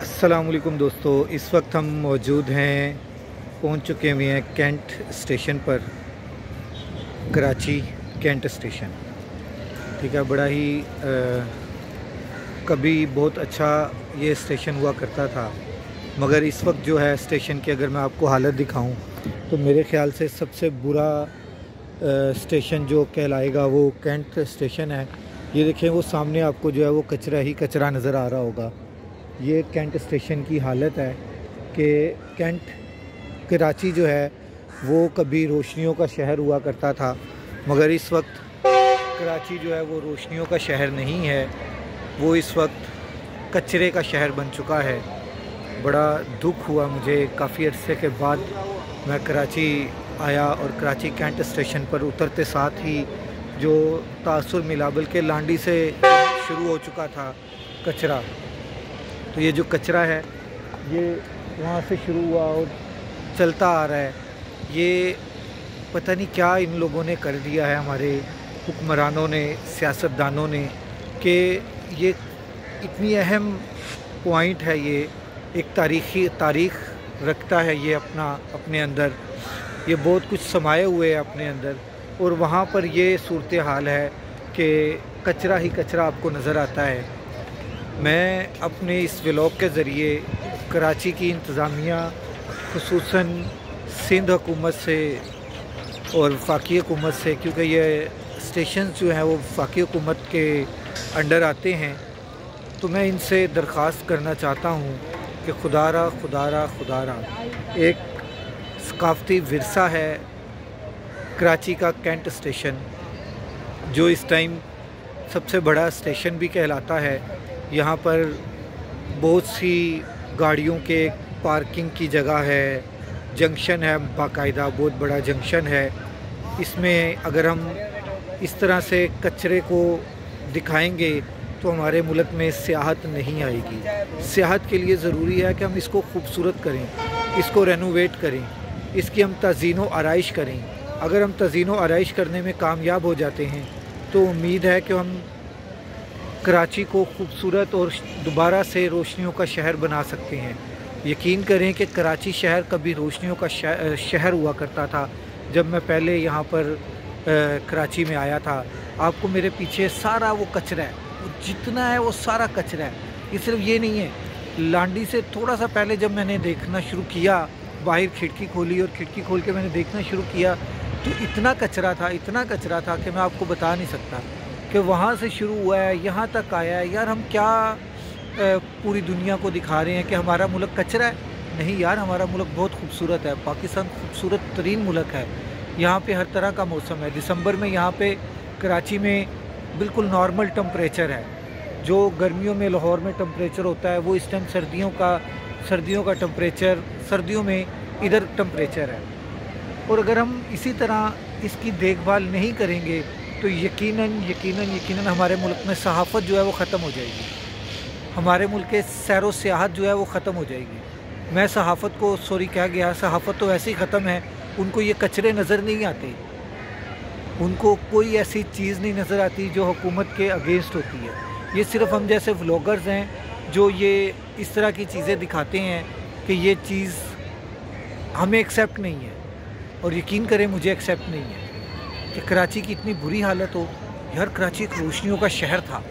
अस्सलाम वालेकुम दोस्तों, इस वक्त हम मौजूद हैं, पहुंच चुके हुए हैं कैंट स्टेशन पर। कराची कैंट स्टेशन, ठीक है। बड़ा ही कभी बहुत अच्छा ये स्टेशन हुआ करता था, मगर इस वक्त जो है स्टेशन की अगर मैं आपको हालत दिखाऊं तो मेरे ख़्याल से सबसे बुरा स्टेशन जो कहलाएगा वो कैंट स्टेशन है। ये देखें, वो सामने आपको जो है वो कचरा ही कचरा नज़र आ रहा होगा। ये कैंट स्टेशन की हालत है कि कैंट कराची जो है वो कभी रोशनियों का शहर हुआ करता था, मगर इस वक्त कराची जो है वो रोशनियों का शहर नहीं है, वो इस वक्त कचरे का शहर बन चुका है। बड़ा दुख हुआ मुझे, काफ़ी अरसे के बाद मैं कराची आया और कराची कैंट स्टेशन पर उतरते साथ ही जो तासुर मिला, बल्कि लांडी से शुरू हो चुका था कचरा। तो ये जो कचरा है ये वहाँ से शुरू हुआ और चलता आ रहा है। ये पता नहीं क्या इन लोगों ने कर दिया है, हमारे हुक्मरानों ने, सियासतदानों ने, कि ये इतनी अहम पॉइंट है, ये एक तारीख़ रखता है ये अपने अंदर, ये बहुत कुछ समाये हुए है अपने अंदर, और वहाँ पर ये सूरत हाल है कि कचरा ही कचरा आपको नज़र आता है। मैं अपने इस व्लॉग के ज़रिए कराची की इंतज़ामिया, ख़ुसूसन सिंध हुकूमत से और वफाकी हुकूमत से, क्योंकि ये स्टेशन जो हैं वो वफाकी हुकूमत के अंडर आते हैं, तो मैं इनसे दरख्वास्त करना चाहता हूँ कि खुदारा एक सकाफ़ती विरसा है कराची का कैंट स्टेशन, जो इस टाइम सबसे बड़ा स्टेशन भी कहलाता है। यहाँ पर बहुत सी गाड़ियों के पार्किंग की जगह है, जंक्शन है, बाकायदा बहुत बड़ा जंक्शन है। इसमें अगर हम इस तरह से कचरे को दिखाएंगे तो हमारे मुल्क में सियाहत नहीं आएगी। सियाहत के लिए ज़रूरी है कि हम इसको खूबसूरत करें, इसको रेनोवेट करें, इसकी हम तज़ीन व आराइश करें। अगर हम तज़ीन व आराइश करने में कामयाब हो जाते हैं तो उम्मीद है कि हम कराची को खूबसूरत और दोबारा से रोशनियों का शहर बना सकते हैं। यकीन करें कि कराची शहर कभी रोशनियों का शहर हुआ करता था। जब मैं पहले यहाँ पर कराची में आया था, आपको मेरे पीछे सारा वो कचरा है, वो जितना है वो सारा कचरा है। ये सिर्फ ये नहीं है, लांडी से थोड़ा सा पहले जब मैंने देखना शुरू किया, बाहर खिड़की खोली और खिड़की खोल के मैंने देखना शुरू किया तो इतना कचरा था कि मैं आपको बता नहीं सकता कि वहाँ से शुरू हुआ है, यहाँ तक आया है। यार हम क्या पूरी दुनिया को दिखा रहे हैं कि हमारा मुल्क कचरा है? नहीं यार, हमारा मुल्क बहुत खूबसूरत है। पाकिस्तान खूबसूरत तरीन मुल्क है। यहाँ पे हर तरह का मौसम है। दिसंबर में यहाँ पे कराची में बिल्कुल नॉर्मल टेम्परेचर है। जो गर्मियों में लाहौर में टेम्परेचर होता है, वो इस टाइम सर्दियों का टेम्परेचर, सर्दियों में इधर टेम्परेचर है। और अगर हम इसी तरह इसकी देखभाल नहीं करेंगे तो यकीनन हमारे मुल्क में सहाफ़त जो है वो ख़त्म हो जाएगी। हमारे मुल्क के सैर व सियाहत जो है वो ख़त्म हो जाएगी। मैं सहाफ़त को सॉरी कह गया, सहाफ़त तो ऐसे ही ख़त्म है। उनको ये कचरे नज़र नहीं आते, उनको कोई ऐसी चीज़ नहीं नज़र आती जो हुकूमत के अगेंस्ट होती है। ये सिर्फ हम जैसे व्लॉगर्स हैं जो ये इस तरह की चीज़ें दिखाते हैं कि ये चीज़ हमें एक्सेप्ट नहीं है, और यकीन करें मुझे एक्सेप्ट नहीं है कि कराची की इतनी बुरी हालत हो। यार कराची एक रोशनियों का शहर था,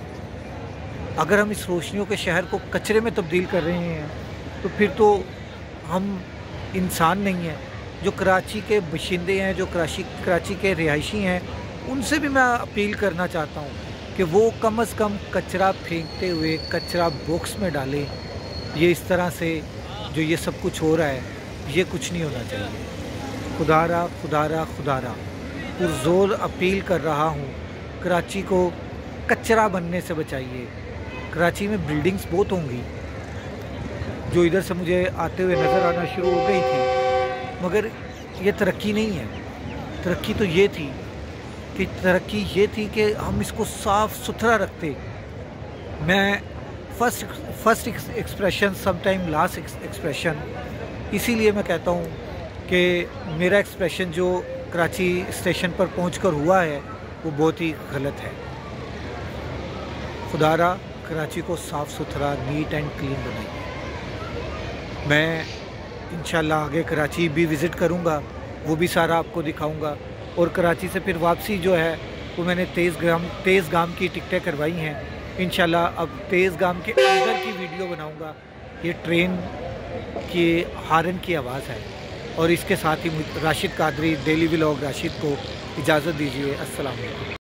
अगर हम इस रोशनियों के शहर को कचरे में तब्दील कर रहे हैं तो फिर तो हम इंसान नहीं हैं। जो कराची के बशिंदे हैं, जो कराची के रिहायशी हैं, उनसे भी मैं अपील करना चाहता हूँ कि वो कम से कम कचरा फेंकते हुए कचरा बॉक्स में डालें। ये इस तरह से जो ये सब कुछ हो रहा है, ये कुछ नहीं होना चाहिए। खुदारा पुरज़ोर अपील कर रहा हूँ, कराची को कचरा बनने से बचाइए। कराची में बिल्डिंग्स बहुत होंगी जो इधर से मुझे आते हुए नज़र आना शुरू हो गई थी, मगर ये तरक्की नहीं है। तरक्की तो ये थी कि हम इसको साफ़ सुथरा रखते। मैं first expression sometime last expression, इसीलिए मैं कहता हूँ कि मेरा एक्सप्रेशन जो कराची स्टेशन पर पहुंचकर हुआ है वो बहुत ही गलत है। खुदारा कराची को साफ़ सुथरा, नीट एंड क्लीन बनाइए। میں انشاءاللہ آگے کراچی بھی وزٹ کروں گا، وہ بھی سارا آپ کو دکھاؤں گا، اور کراچی سے پھر واپسی جو ہے وہ میں نے تیز گام کی ٹکٹیں کروائی ہیں۔ انشاءاللہ اب تیز گام کے اندر کی ویڈیو بناؤں گا۔ یہ ٹرین کی ہارن کی آواز ہے، اور اس کے ساتھ ہی راشد قادری ڈیلی ولاگ راشد کو اجازت دیجیے۔ السلام علیکم۔